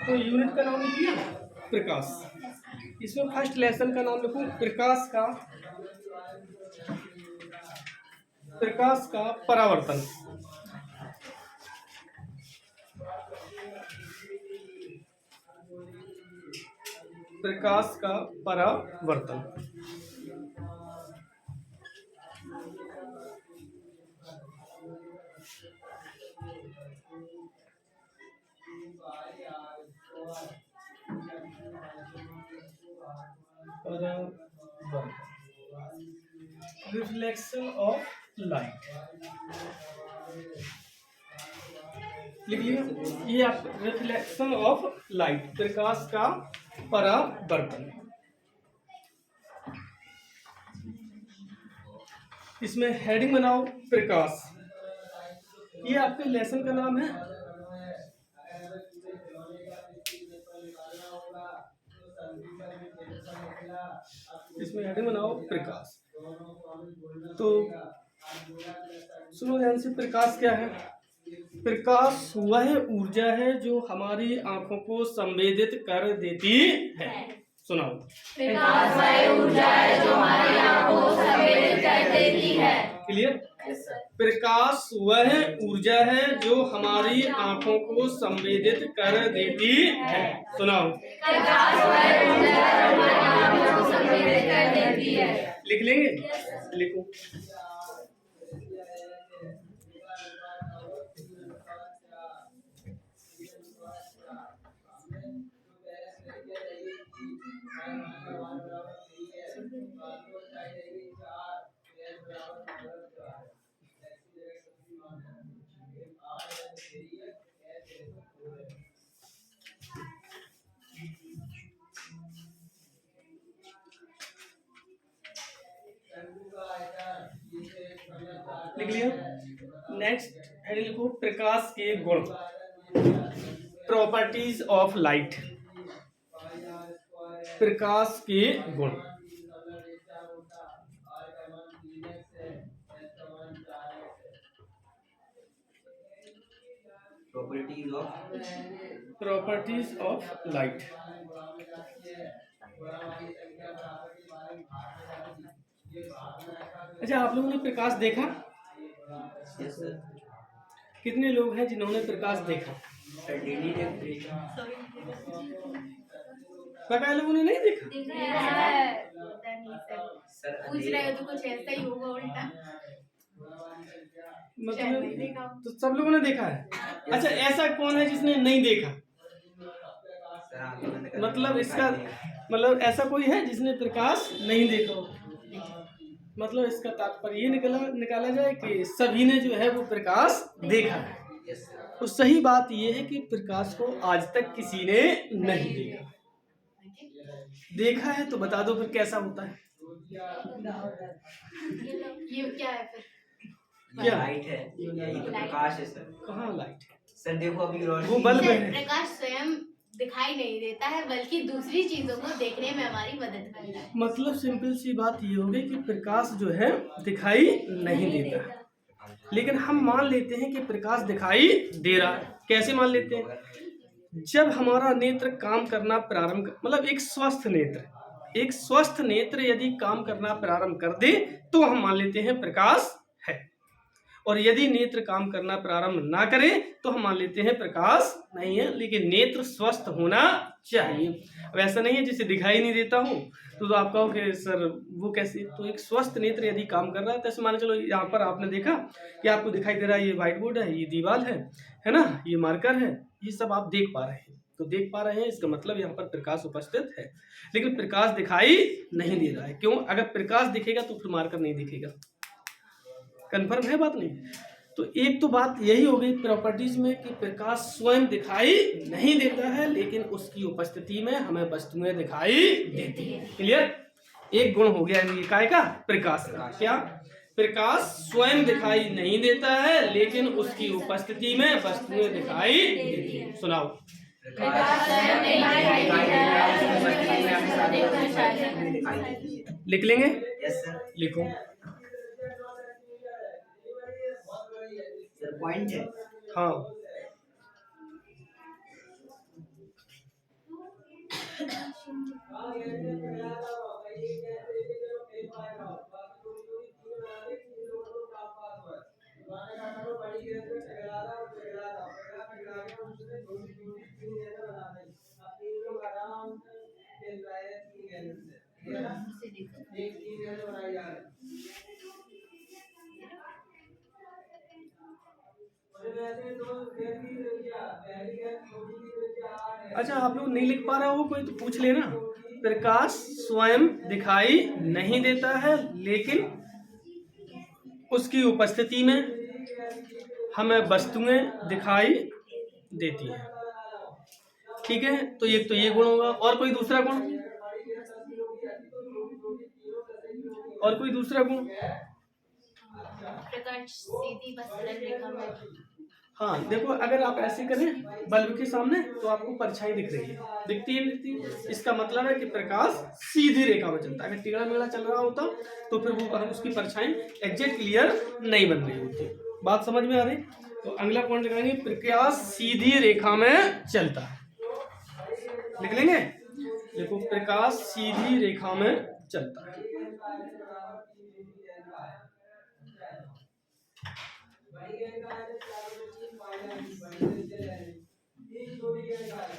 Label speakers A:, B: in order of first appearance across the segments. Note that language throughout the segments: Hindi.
A: तो यूनिट का नाम लिखिए प्रकाश। इसमें फर्स्ट लेसन का नाम लिखूं प्रकाश का परावर्तन। प्रकाश का परावर्तन। रिफ्लेक्शन ऑफ लाइट लिख लिया। ये आप रिफ्लेक्शन ऑफ लाइट, प्रकाश का परावर्तन। इसमें हेडिंग बनाओ प्रकाश। ये आपके लेसन का नाम है। इसमें हेडिंग बनाओ प्रकाश। तो सुनो ध्यान से, प्रकाश क्या है? प्रकाश वह ऊर्जा है जो हमारी आंखों को संवेदित कर देती है। सुनाओ।
B: प्रकाश वह ऊर्जा है जो हमारी आंखों को संवेदित कर देती है।
A: क्लियर? प्रकाश वह ऊर्जा है जो हमारी आंखों को संवेदित कर देती है। सुनाओ।
B: प्रकाश वह ऊर्जा है जो हमारी आंखों को संवेदित कर देती है।
A: लिख लेंगे? लिखो। लिख लिया? नेक्स्ट हेडिंग लिखो प्रकाश के गुण, प्रॉपर्टीज ऑफ लाइट। प्रकाश के गुण। Properties of light. अच्छा, आप लोगों ने प्रकाश देखा?
C: Yes sir.
A: कितने लोग हैं जिन्होंने प्रकाश देखा?
C: डेली देखते हैं।
A: पता लोगों ने नहीं देखा?
B: पूछ रहे हो तो कुछ ऐसा ही होगा उल्टा।
A: मतलब तो सब लोगों ने देखा है। अच्छा, ऐसा कौन है जिसने नहीं देखा? मतलब इसका मतलब ऐसा कोई है जिसने प्रकाश नहीं देखा हो? मतलब इसका तात्पर्य ये निकाला जाए कि सभी ने जो है वो प्रकाश देखा है। तो सही बात ये है कि प्रकाश को आज तक किसी ने नहीं देखा। देखा है तो बता दो फिर कैसा होता है?
B: ये क्या है फिर?
A: क्या
C: लाइट है? यही तो प्रकाश है सर।
A: कहाँ लाइट है?
C: सर देखो अभी
A: वो बल्ब है।
B: प्रकाश स्वयं दिखाई नहीं देता है बल्कि दूसरी चीजों को देखने में हमारी मदद करता है।
A: मतलब सिंपल सी बात ये हो गई कि प्रकाश जो है दिखाई नहीं देता, लेकिन हम मान लेते हैं कि प्रकाश दिखाई दे रहा है। कैसे मान लेते हैं? जब हमारा नेत्र काम करना प्रारंभ, मतलब एक स्वस्थ नेत्र यदि काम करना प्रारंभ कर दे तो हम मान लेते हैं प्रकाश है, और यदि नेत्र काम करना प्रारंभ ना करे तो हम मान लेते हैं प्रकाश नहीं है। लेकिन नेत्र स्वस्थ होना चाहिए। अब ऐसा नहीं है जिसे दिखाई नहीं देता हूँ तो आप कहो कि सर वो कैसे? तो एक स्वस्थ नेत्र यदि काम कर रहा है तो ऐसे मान चलो यहाँ पर आपने देखा कि आपको दिखाई दे रहा है ये व्हाइट बोर्ड है, ये दीवार है ना, ये मार्कर है, ये सब आप देख पा रहे हैं। तो देख पा रहे हैं इसका मतलब यहाँ पर प्रकाश उपस्थित है, लेकिन प्रकाश दिखाई नहीं दे रहा है। क्यों? अगर प्रकाश दिखेगा तो फिर मार्कर नहीं दिखेगा। कंफर्म है बात? नहीं। तो एक तो बात यही हो गई प्रॉपर्टीज में कि प्रकाश स्वयं दिखाई नहीं देता है, लेकिन उसकी उपस्थिति में हमें वस्तुएं दिखाई देती है। क्लियर? एक गुण हो गया इकाई का प्रकाश का। क्या? प्रकाश स्वयं दिखाई नहीं देता है, लेकिन उसकी उपस्थिति में वस्तुएं दिखाई देती है। सुनाओ। लिख लेंगे?
C: Yes sir.
A: लिखो।
C: सर पॉइंट है।
A: हाँ,
B: इसे देखो।
A: अच्छा, आप लोग नहीं लिख पा रहे हो कोई तो पूछ लेना। प्रकाश स्वयं दिखाई नहीं देता है, लेकिन उसकी उपस्थिति में हमें वस्तुएं दिखाई देती हैं। ठीक है, तो ये गुण होगा। और कोई दूसरा गुण? और कोई दूसरा गुण?
B: प्रकाश सीधी व सरल रेखा में।
A: हाँ, देखो, अगर आप ऐसे करें बल्ब के सामने तो आपको परछाई दिख रही है, दिखती है, दिखती है। इसका मतलब है कि प्रकाश सीधी रेखा में चलता है। अगर टेढ़ा मेढ़ा चल रहा होता तो फिर वो उसकी परछाई एग्जैक्ट क्लियर नहीं बन रही होती। बात समझ में आ रही? तो अगला पॉइंट लगाएंगे, प्रकाश सीधी रेखा में चलता है। लिख लेंगे। देखो, प्रकाश सीधी रेखा में चलता है।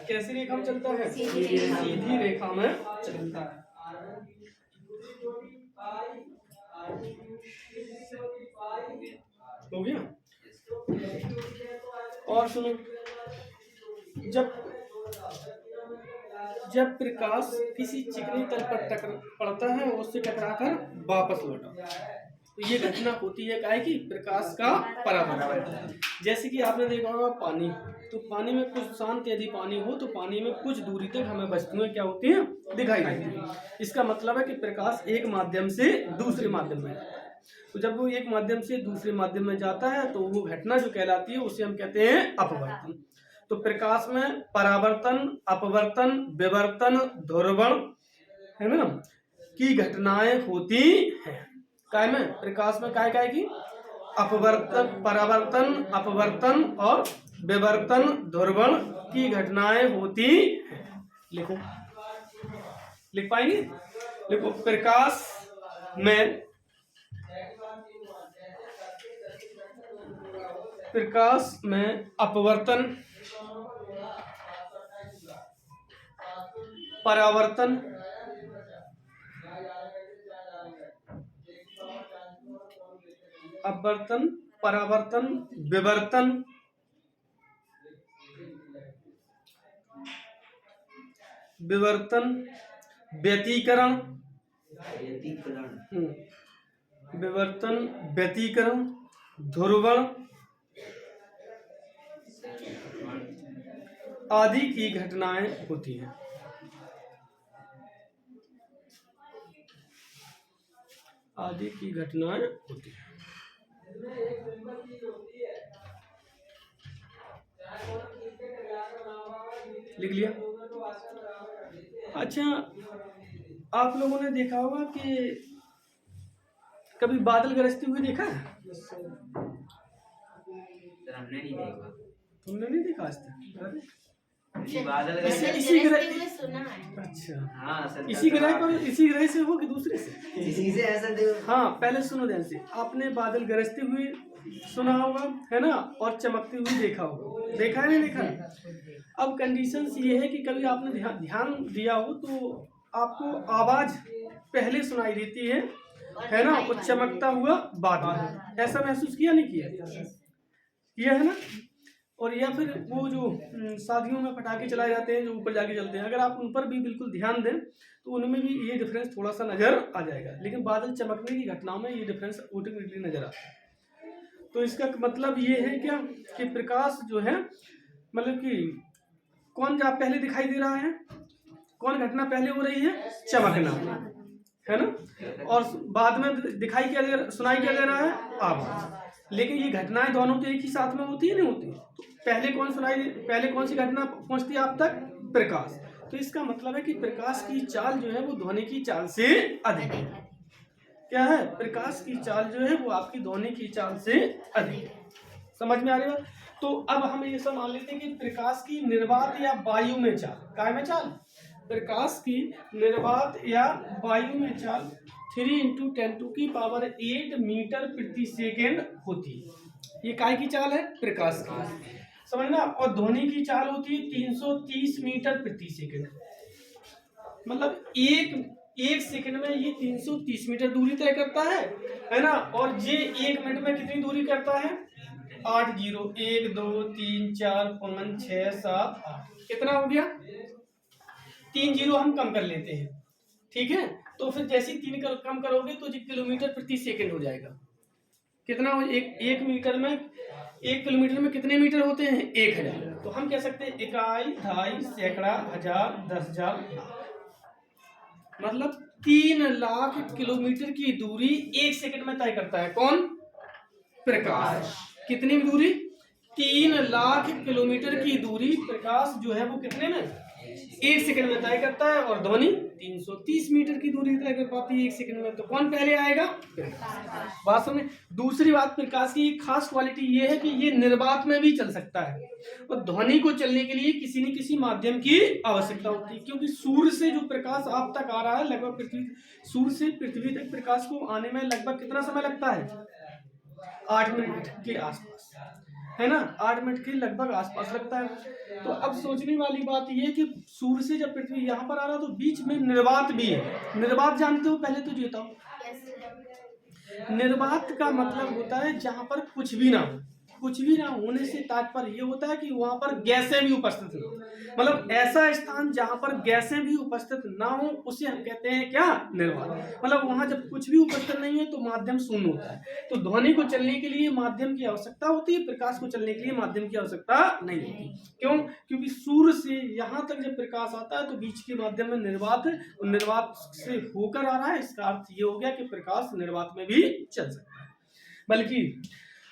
A: कैसी रेखा में चलता है? सीधी रेखा में चलता है। हो गया? और सुनो, जब प्रकाश किसी चिकनी तल पर पड़ता है और उससे टकराकर वापस लौटा, तो ये घटना होती है काहे की? प्रकाश का परावर्तन। जैसे कि आपने देखा होगा पानी, तो पानी में कुछ शांत यदि पानी हो तो पानी में कुछ दूरी तक हमें वस्तुएं क्या होती हैं? दिखाई देती हैं। इसका मतलब है कि प्रकाश एक माध्यम से दूसरे माध्यम में जाता है। तो जब वो एक माध्यम से दूसरे माध्यम में जाता है तो वो घटना जो कहलाती है उसे हम कहते हैं अपवर्तन। तो प्रकाश में परावर्तन, अपवर्तन, विवर्तन, ध्रुवण, है ना, की घटनाएं होती हैं। काय में? प्रकाश में काय काय की? अपवर्तन, परावर्तन, अपवर्तन और विवर्तन, ध्रुवण की घटनाएं होती हैं। लिखो, लिख पाएंगे? देखो, प्रकाश में अपवर्तन, परावर्तन, अपवर्तन, परावर्तन, विवर्तन, व्यतिकरण, विवर्तन, व्यतिकरण, ध्रुवण आदि की घटनाएं होती हैं। आदि की घटनाएं होती हैं। लिख लिया? अच्छा, आप लोगों ने देखा होगा कि कभी बादल गरजते हुए देखा है?
C: हमने नहीं देखा।
A: तुमने नहीं देखा आज तक?
C: बादल
A: इसी ग्रह,
B: सुना है।
A: अच्छा,
C: हाँ सर,
A: इसी ग्रह पर, इसी ग्रह से हो कि दूसरे से?
C: इसी से ऐसा देखो।
A: हाँ, पहले सुनो ध्यान से। आपने बादल गरजते हुए सुना होगा, है ना, और चमकते हुए देखा होगा। देखा है नहीं देखा? अब कंडीशन ये है कि कभी आपने ध्यान दिया हो तो आपको आवाज पहले सुनाई देती है ना, वो चमकता हुआ बादल। ऐसा महसूस किया नहीं किया? किया है ना? और या फिर वो जो शादियों में पटाखे चलाए जाते हैं जो ऊपर जाके चलते हैं, अगर आप उन पर भी बिल्कुल ध्यान दें तो उनमें भी ये डिफरेंस थोड़ा सा नजर आ जाएगा। लेकिन बादल चमकने की घटनाओं में ये डिफरेंस ऑटोमेटिकली नजर आता है। तो इसका मतलब ये है क्या कि प्रकाश जो है, मतलब कि कौन जा पहले दिखाई दे रहा है? कौन घटना पहले हो रही है? चमकना, है ना, और बाद में दिखाई क्या दे, सुनाई क्या दे रहा है? आवाज। लेकिन ये घटनाएं दोनों तो एक ही साथ में होती है नहीं होती? तो पहले कौन सी घटना पहुंचती है आप तक? प्रकाश। तो इसका मतलब है कि प्रकाश की चाल जो है वो ध्वनि की चाल से अधिक है। क्या है, प्रकाश की चाल जो है वो आपकी ध्वनि की चाल से अधिक है। समझ में आ रही है? तो अब हम ये सब मान लेते हैं कि प्रकाश की निर्वात या वायु में चाल, काय में चाल, प्रकाश की निर्वात या वायु में चाल 3 × 10⁸ मीटर प्रति सेकेंड होती है। ये काय की चाल है, प्रकाश की, समझना। और ध्वनि की चाल होती है 330 मीटर प्रति सेकेंड। मतलब एक सेकंड में ये 330 मीटर दूरी तय करता है ना। और ये 1 मिनट में कितनी दूरी करता है, 8 जीरो, 1 2 3 4 5 6 7 8, कितना हो गया, 3 जीरो हम कम कर लेते हैं, ठीक है। तो फिर जैसे ही 3 कम करोगे तो ये किलोमीटर प्रति सेकंड हो जाएगा। कितना हो, एक मीटर में, 1 किलोमीटर में कितने मीटर होते हैं, 1000। तो हम कह सकते हैं इकाई, ढाई, सैकड़ा, हजार, 10,000, मतलब 3 लाख किलोमीटर की दूरी 1 सेकंड में तय करता है। कौन, प्रकाश। कितनी दूरी, 3 लाख किलोमीटर की दूरी प्रकाश जो है वो कितने में, 1 सेकंड में तय करता है। और ध्वनि 330 मीटर की दूरी तय कर पाती है 1 सेकंड में। तो कौन पहले आएगा, प्रकाश। बात समझे। दूसरी बात, प्रकाश की एक खास क्वालिटी ये है कि ये निर्वात में भी चल सकता है। और ध्वनि को चलने के लिए किसी न किसी माध्यम की आवश्यकता होती है, क्योंकि सूर्य से जो प्रकाश आप तक आ रहा है, लगभग पृथ्वी, सूर्य से पृथ्वी तक प्रकाश को आने में लगभग कितना समय लगता है, 8 मिनट के आसपास, है ना, 8 मिनट के लगभग आसपास लगता है। तो अब सोचने वाली बात यह है कि सूर्य से जब पृथ्वी यहाँ पर आ रहा है तो बीच में निर्वात भी है। निर्वात जानते हो, पहले तो ये बताओ। निर्वात का मतलब होता है जहां पर कुछ भी ना हो। कुछ भी ना होने से तात्पर्य ये होता है कि वहां पर गैसें भी उपस्थित ना हो। मतलब ऐसा स्थान जहां पर गैसें भी उपस्थित ना हो उसे हम कहते हैं क्या, निर्वात। मतलब वहां जब कुछ भी उपस्थित नहीं है तो माध्यम शून्य होता है। तो ध्वनि को चलने के लिए माध्यम की आवश्यकता होती है, प्रकाश को चलने के लिए माध्यम की आवश्यकता नहीं होती। क्यों, क्योंकि सूर्य से यहाँ तक जब प्रकाश आता है तो बीच के माध्यम में निर्वात, निर्वात से होकर आ रहा है। इसका अर्थ ये हो गया कि प्रकाश निर्वात में भी चल सकता है, बल्कि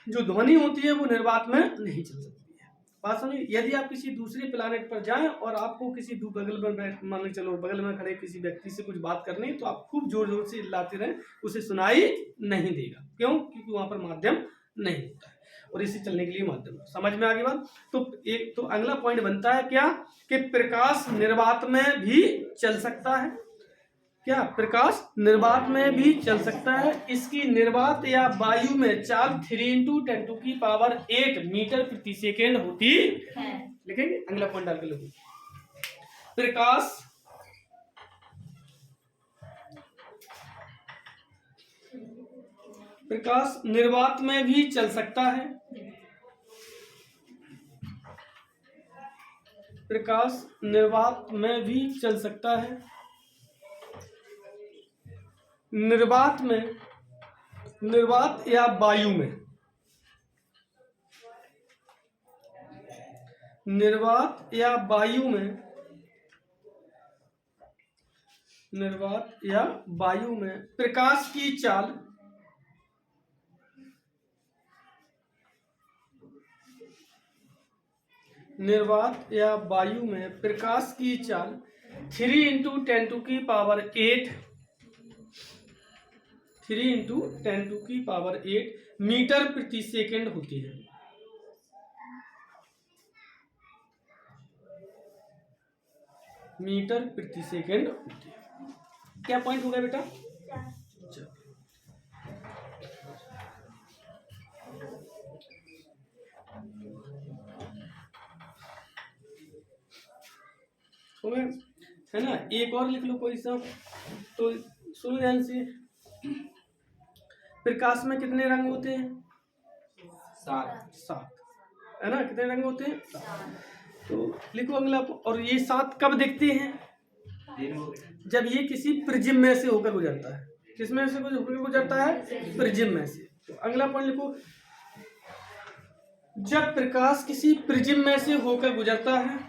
A: जो ध्वनि होती है वो निर्वात में नहीं चल सकती है। बात समझिए। यदि आप किसी दूसरे प्लैनेट पर जाएं और आपको किसी बगल में, मान लो चलो बगल में खड़े किसी व्यक्ति से कुछ बात करनी, तो आप खूब जोर जोर से चिल्लाते रहें, उसे सुनाई नहीं देगा। क्यों, क्योंकि वहां पर माध्यम नहीं होता है और इसे चलने के लिए माध्यम। समझ में आ गई बात। तो एक तो अगला पॉइंट बनता है क्या, कि प्रकाश निर्वात में भी चल सकता है। क्या, प्रकाश निर्वात में भी चल सकता है। इसकी निर्वात या वायु में चाल 3 × 10⁸ मीटर प्रति सेकेंड होती है। लिखेंगे, अगला पॉइंट डाल के लिखो। प्रकाश निर्वात में भी चल सकता है। प्रकाश निर्वात में भी चल सकता है। निर्वात में, निर्वात या वायु में, निर्वात या वायु में, निर्वात या वायु में प्रकाश की चाल निर्वात या वायु में प्रकाश की चाल 3 × 10⁸ मीटर प्रति सेकेंड होती है। मीटर प्रति सेकेंड होती है। क्या पॉइंट हो गया बेटा? हो गया, है ना। एक और लिख लो कोई सा, तो सुनो ध्यान से। प्रकाश में कितने रंग होते हैं? 7, है ना। कितने रंग होते हैं? 7। तो लिखो अगला। और ये 7 कब दिखते हैं? जब ये किसी प्रिज्म में से होकर गुजरता है। किसमें से होकर गुजरता है? प्रिज्म में से। तो अगला पॉइंट लिखो, जब प्रकाश किसी प्रिज्म में से होकर गुजरता है,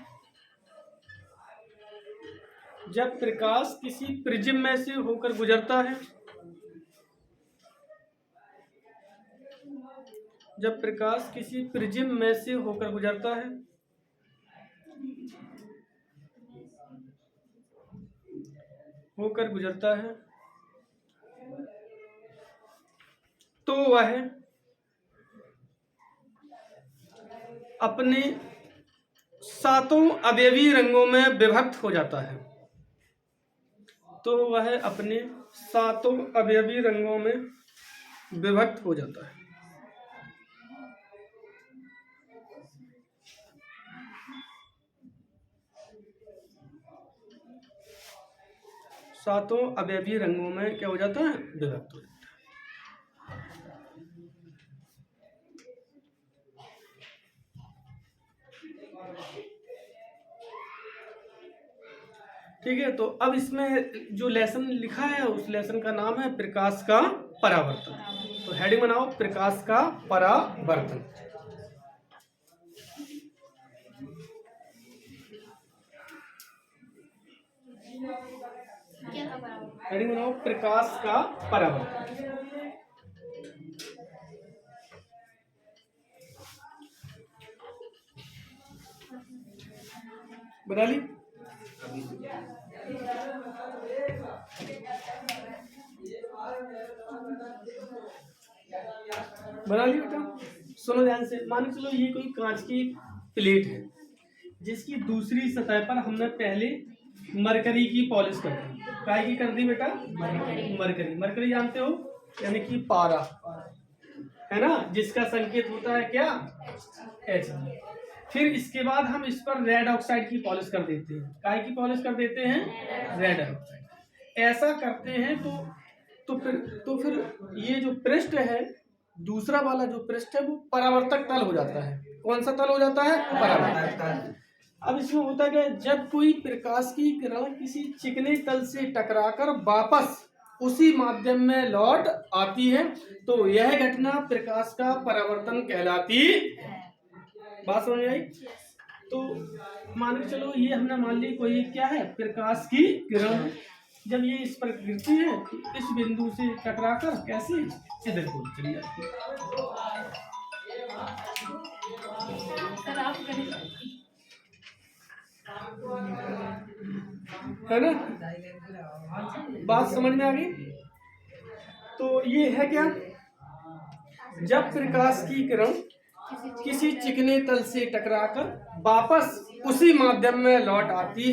A: जब प्रकाश किसी प्रिज्म में से होकर गुजरता है, जब प्रकाश किसी प्रिज्म में से होकर गुजरता है, होकर गुजरता है, तो वह अपने सातों अवयवी रंगों में विभक्त हो जाता है। तो वह अपने सातों अवयवी रंगों में विभक्त हो जाता है। सातों अवयवी रंगों में क्या हो जाता है? विभक्त हो जाता है। ठीक है, तो अब इसमें जो लेसन लिखा है उस लेसन का नाम है प्रकाश का परावर्तन। तो हेडिंग बनाओ, प्रकाश का परावर्तन।
B: क्या था बराबर?
A: हेडिंग बनाओ, प्रकाश का परावर्तन। बना ली? बना ली बेटा? सुनो ध्यान से, मान के चलो ये कोई कांच की प्लेट है जिसकी दूसरी सतह पर हमने पहले मरकरी की पॉलिश कर दी। काय की कर दी बेटा? मरकरी। मरकरी जानते हो, यानी कि पारा, है ना, जिसका संकेत होता है क्या? H। फिर इसके बाद हम इस पर रेड ऑक्साइड की पॉलिश कर देते हैं। काय की पॉलिश कर देते हैं? Red oxide. ऐसा करते हैं तो फिर ये जो पृष्ठ है, दूसरा वाला जो पृष्ठ है वो परावर्तक तल हो जाता है। कौन सा तल हो जाता है? परावर्तक तल। अब इसमें होता है कि जब कोई प्रकाश की किरण किसी चिकने तल से टकराकर वापस उसी माध्यम में लौट आती है तो यह घटना प्रकाश का परावर्तन कहलाती है। बात समझ आई? तो मान के चलो ये हमने मान ली कोई क्या है? प्रकाश की किरण। जब ये इस पर गिरती है तो इस बिंदु से टकराकर कैसे इधर को चली जाती है ना? बात समझ में आ गई? तो ये है क्या? जब प्रकाश की किरण किसी चिकने तल से टकराकर वापस उसी माध्यम में लौट आती है